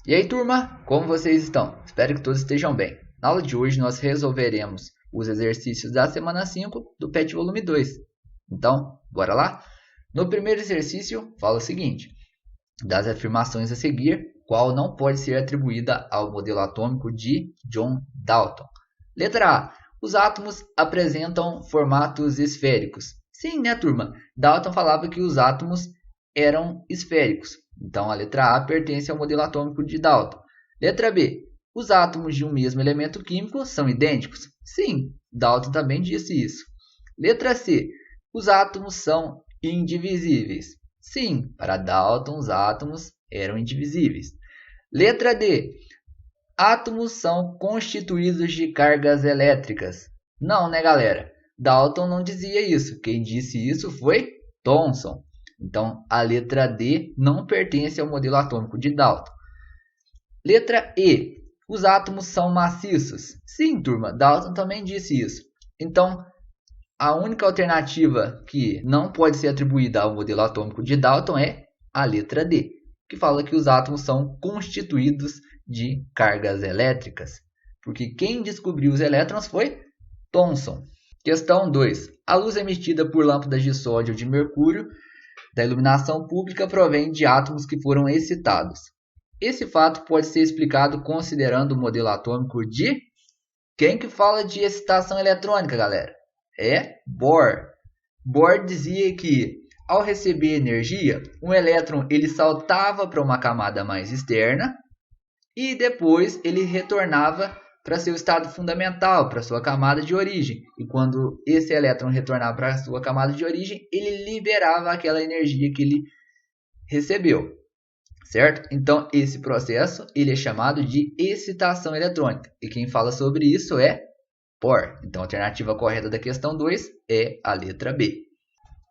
E aí, turma, como vocês estão? Espero que todos estejam bem. Na aula de hoje nós resolveremos os exercícios da semana 5 do PET volume 2. Então, bora lá? No primeiro exercício, fala o seguinte: das afirmações a seguir, qual não pode ser atribuída ao modelo atômico de John Dalton? Letra A. Os átomos apresentam formatos esféricos. Sim, né, turma? Dalton falava que os átomos eram esféricos. Então, a letra A pertence ao modelo atômico de Dalton. Letra B. Os átomos de um mesmo elemento químico são idênticos? Sim, Dalton também disse isso. Letra C. Os átomos são indivisíveis? Sim, para Dalton, os átomos eram indivisíveis. Letra D. Átomos são constituídos de cargas elétricas? Não, né, galera? Dalton não dizia isso. Quem disse isso foi Thomson. Então, a letra D não pertence ao modelo atômico de Dalton. Letra E. Os átomos são maciços? Sim, turma, Dalton também disse isso. Então, a única alternativa que não pode ser atribuída ao modelo atômico de Dalton é a letra D, que fala que os átomos são constituídos de cargas elétricas. Porque quem descobriu os elétrons foi Thomson. Questão 2. A luz emitida por lâmpadas de sódio ou de mercúrio da iluminação pública provém de átomos que foram excitados. Esse fato pode ser explicado considerando o modelo atômico de... Quem que fala de excitação eletrônica, galera? É Bohr. Bohr dizia que, ao receber energia, um elétron ele saltava para uma camada mais externa e depois ele retornava para seu estado fundamental, para sua camada de origem. E quando esse elétron retornava para sua camada de origem, ele liberava aquela energia que ele recebeu, certo? Então, esse processo ele é chamado de excitação eletrônica. E quem fala sobre isso é Bohr. Então, a alternativa correta da questão 2 é a letra B.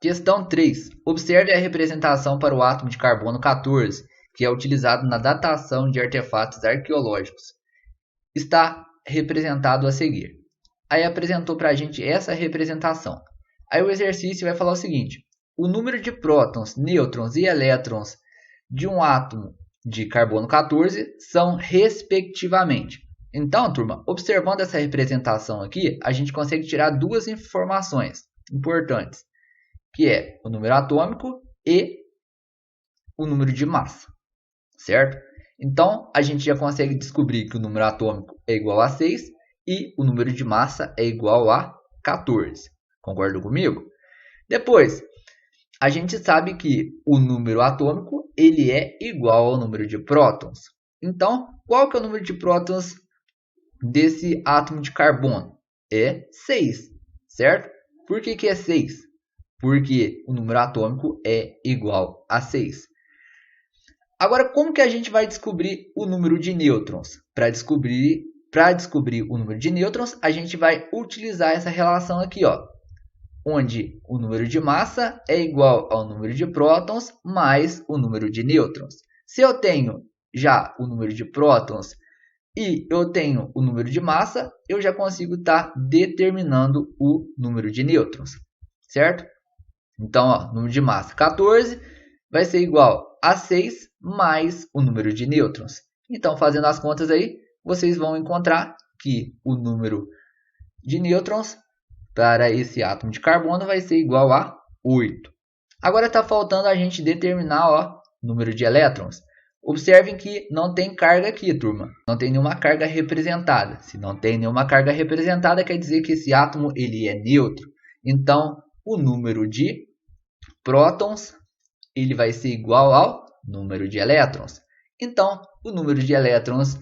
Questão 3. Observe a representação para o átomo de carbono 14, que é utilizado na datação de artefatos arqueológicos. Está representado a seguir. Aí apresentou para a gente essa representação. Aí o exercício vai falar o seguinte: o número de prótons, nêutrons e elétrons de um átomo de carbono 14 são respectivamente. Então, turma, observando essa representação aqui, a gente consegue tirar duas informações importantes, que é o número atômico e o número de massa, certo? Então, a gente já consegue descobrir que o número atômico é igual a 6 e o número de massa é igual a 14. Concorda comigo? Depois, a gente sabe que o número atômico ele é igual ao número de prótons. Então, qual que é o número de prótons desse átomo de carbono? É 6, certo? Por que é 6? Porque o número atômico é igual a 6. Agora, como que a gente vai descobrir o número de nêutrons? Para descobrir o número de nêutrons, a gente vai utilizar essa relação aqui, ó, onde o número de massa é igual ao número de prótons mais o número de nêutrons. Se eu tenho já o número de prótons e eu tenho o número de massa, eu já consigo estar determinando o número de nêutrons, certo? Então, ó, número de massa 14 vai ser igual a 6 mais o número de nêutrons. Então, fazendo as contas aí, vocês vão encontrar que o número de nêutrons para esse átomo de carbono vai ser igual a 8. Agora está faltando a gente determinar o número de elétrons. Observem que não tem carga aqui, turma. Não tem nenhuma carga representada. Se não tem nenhuma carga representada, quer dizer que esse átomo ele é neutro. Então, o número de prótons ele vai ser igual ao número de elétrons. Então, o número de elétrons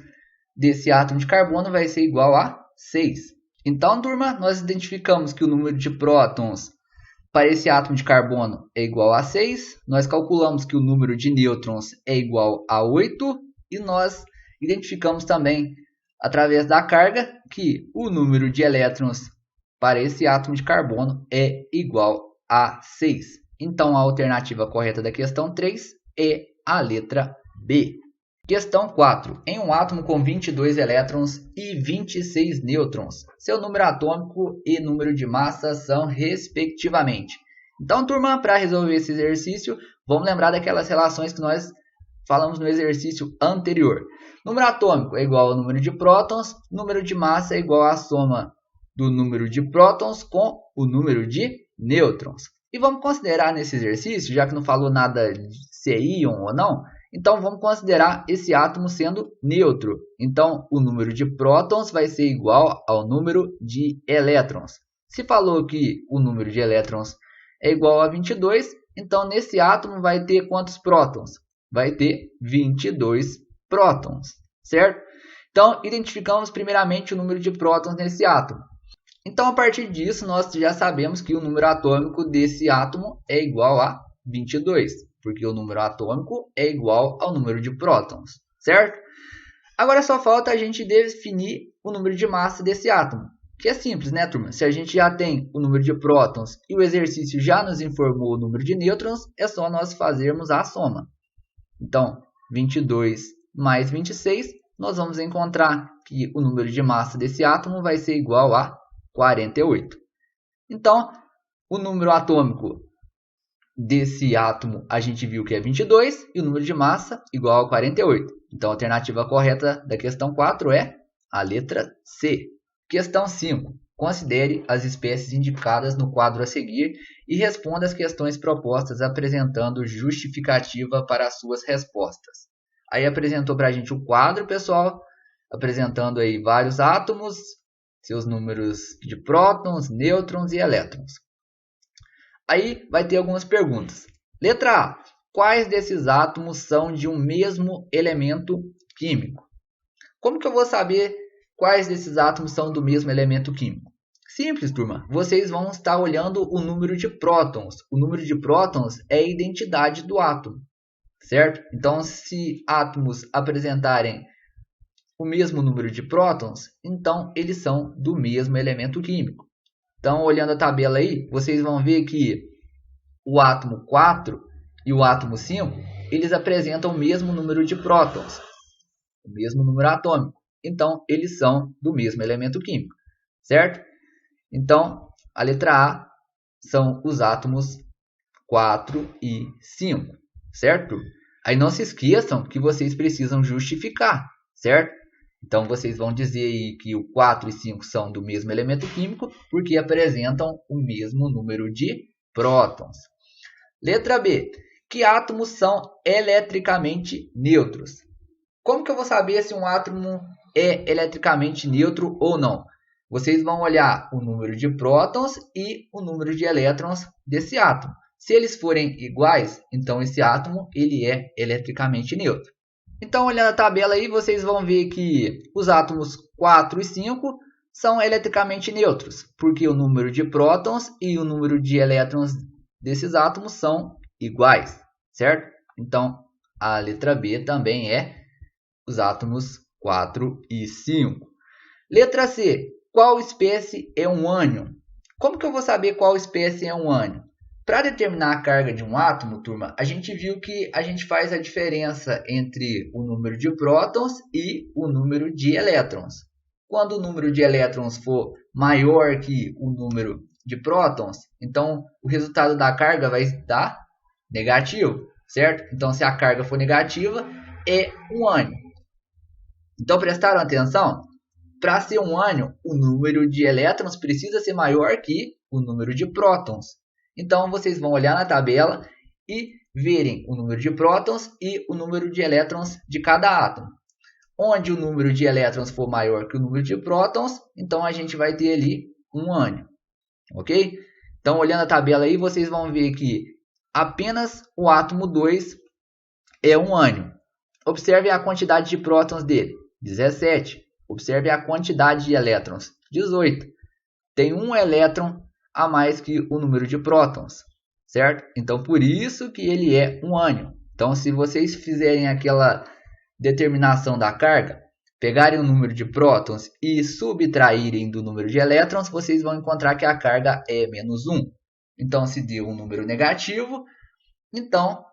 desse átomo de carbono vai ser igual a 6. Então, turma, nós identificamos que o número de prótons para esse átomo de carbono é igual a 6. Nós calculamos que o número de nêutrons é igual a 8. E nós identificamos também, através da carga, que o número de elétrons para esse átomo de carbono é igual a 6. Então, a alternativa correta da questão 3 é a letra B. Questão 4. Em um átomo com 22 elétrons e 26 nêutrons, seu número atômico e número de massa são respectivamente. Então, turma, para resolver esse exercício, vamos lembrar daquelas relações que nós falamos no exercício anterior. Número atômico é igual ao número de prótons, número de massa é igual à soma do número de prótons com o número de nêutrons. E vamos considerar nesse exercício, já que não falou nada de se é íon ou não, então vamos considerar esse átomo sendo neutro. Então o número de prótons vai ser igual ao número de elétrons. Se falou que o número de elétrons é igual a 22, então nesse átomo vai ter quantos prótons? Vai ter 22 prótons, certo? Então identificamos primeiramente o número de prótons nesse átomo. Então a partir disso nós já sabemos que o número atômico desse átomo é igual a 22, porque o número atômico é igual ao número de prótons, certo? Agora só falta a gente definir o número de massa desse átomo. Que é simples, né, turma? Se a gente já tem o número de prótons e o exercício já nos informou o número de nêutrons, é só nós fazermos a soma. Então, 22 mais 26, nós vamos encontrar que o número de massa desse átomo vai ser igual a 48. Então, o número atômico desse átomo a gente viu que é 22 e o número de massa igual a 48. Então, a alternativa correta da questão 4 é a letra C. Questão 5. Considere as espécies indicadas no quadro a seguir e responda as questões propostas apresentando justificativa para as suas respostas. Aí apresentou para a gente o quadro, pessoal, apresentando aí vários átomos, seus números de prótons, nêutrons e elétrons. Aí vai ter algumas perguntas. Letra A. Quais desses átomos são de um mesmo elemento químico? Como que eu vou saber quais desses átomos são do mesmo elemento químico? Simples, turma. Vocês vão estar olhando o número de prótons. O número de prótons é a identidade do átomo, certo? Então, se átomos apresentarem o mesmo número de prótons, então eles são do mesmo elemento químico. Então, olhando a tabela aí, vocês vão ver que o átomo 4 e o átomo 5, eles apresentam o mesmo número de prótons, o mesmo número atômico. Então, eles são do mesmo elemento químico, certo? Então, a letra A são os átomos 4 e 5, certo? Aí não se esqueçam que vocês precisam justificar, certo? Então, vocês vão dizer aí que o 4 e 5 são do mesmo elemento químico porque apresentam o mesmo número de prótons. Letra B. Que átomos são eletricamente neutros? Como que eu vou saber se um átomo é eletricamente neutro ou não? Vocês vão olhar o número de prótons e o número de elétrons desse átomo. Se eles forem iguais, então esse átomo ele é eletricamente neutro. Então, olhando a tabela aí, vocês vão ver que os átomos 4 e 5 são eletricamente neutros, porque o número de prótons e o número de elétrons desses átomos são iguais, certo? Então, a letra B também é os átomos 4 e 5. Letra C. Qual espécie é um ânion? Como que eu vou saber qual espécie é um ânion? Para determinar a carga de um átomo, turma, a gente viu que a gente faz a diferença entre o número de prótons e o número de elétrons. Quando o número de elétrons for maior que o número de prótons, então o resultado da carga vai dar negativo, certo? Então, se a carga for negativa, é um ânion. Então, prestaram atenção? Para ser um ânion, o número de elétrons precisa ser maior que o número de prótons. Então, vocês vão olhar na tabela e verem o número de prótons e o número de elétrons de cada átomo. Onde o número de elétrons for maior que o número de prótons, então a gente vai ter ali um ânion. Ok? Então, olhando a tabela aí, vocês vão ver que apenas o átomo 2 é um ânion. Observe a quantidade de prótons dele, 17. Observe a quantidade de elétrons, 18. Tem um elétron a mais que o número de prótons, certo? Então, por isso que ele é um ânion. Então, se vocês fizerem aquela determinação da carga, pegarem o número de prótons e subtraírem do número de elétrons, vocês vão encontrar que a carga é menos 1. Então, se deu um número negativo, então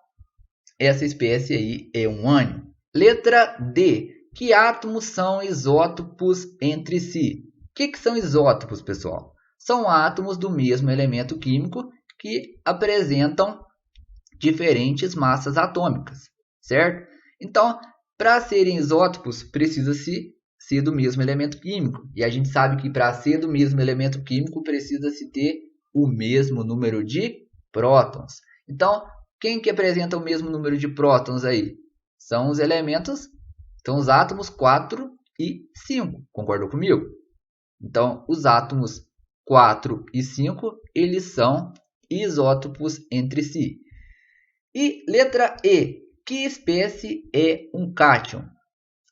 essa espécie aí é um ânion. Letra D. Que átomos são isótopos entre si? O que são isótopos, pessoal? São átomos do mesmo elemento químico que apresentam diferentes massas atômicas, certo? Então, para serem isótopos, precisa-se ser do mesmo elemento químico. E a gente sabe que para ser do mesmo elemento químico, precisa-se ter o mesmo número de prótons. Então, quem que apresenta o mesmo número de prótons aí? São os elementos, são os átomos 4 e 5. Concordou comigo? Então, os átomos 4 e 5, eles são isótopos entre si. E letra E, que espécie é um cátion?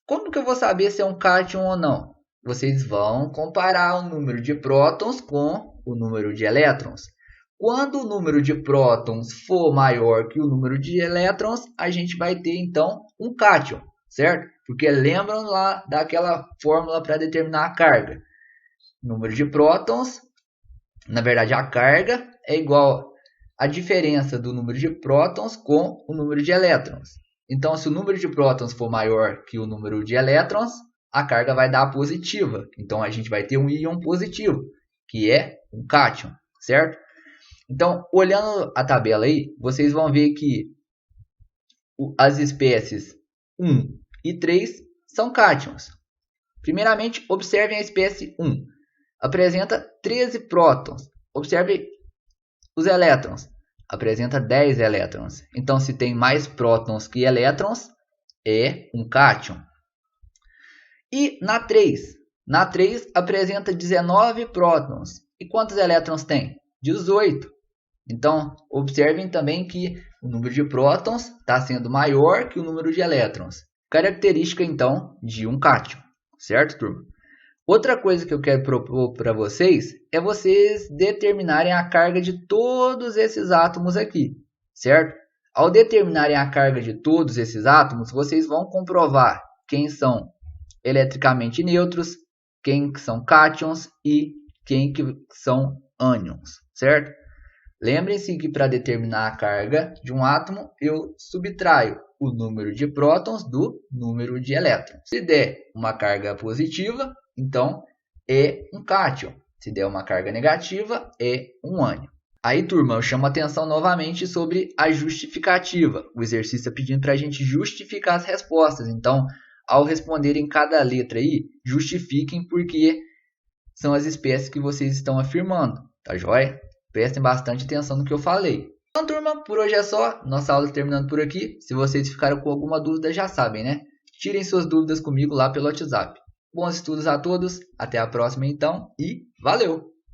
Como que eu vou saber se é um cátion ou não? Vocês vão comparar o número de prótons com o número de elétrons. Quando o número de prótons for maior que o número de elétrons, a gente vai ter então um cátion, certo? Porque lembram lá daquela fórmula para determinar a carga. O número de prótons, na verdade a carga é igual à diferença do número de prótons com o número de elétrons. Então, se o número de prótons for maior que o número de elétrons, a carga vai dar positiva. Então, a gente vai ter um íon positivo, que é um cátion, certo? Então, olhando a tabela aí, vocês vão ver que as espécies 1 e 3 são cátions. Primeiramente, observem a espécie 1. Apresenta 13 prótons. Observe os elétrons. Apresenta 10 elétrons. Então, se tem mais prótons que elétrons, é um cátion. E na 3? Na 3 apresenta 19 prótons. E quantos elétrons tem? 18. Então, observem também que o número de prótons está sendo maior que o número de elétrons. Característica, então, de um cátion. Certo, turma? Outra coisa que eu quero propor para vocês é vocês determinarem a carga de todos esses átomos aqui, certo? Ao determinarem a carga de todos esses átomos, vocês vão comprovar quem são eletricamente neutros, quem são cátions e quem que são ânions, certo? Lembrem-se que para determinar a carga de um átomo, eu subtraio o número de prótons do número de elétrons. Se der uma carga positiva, então é um cátion. Se der uma carga negativa, é um ânion. Aí, turma, eu chamo a atenção novamente sobre a justificativa. O exercício está pedindo para a gente justificar as respostas. Então, ao responderem cada letra aí, justifiquem porque são as espécies que vocês estão afirmando. Tá joia? Prestem bastante atenção no que eu falei. Então, turma, por hoje é só. Nossa aula terminando por aqui. Se vocês ficaram com alguma dúvida, já sabem, né? Tirem suas dúvidas comigo lá pelo WhatsApp. Bons estudos a todos. Até a próxima, então. E valeu!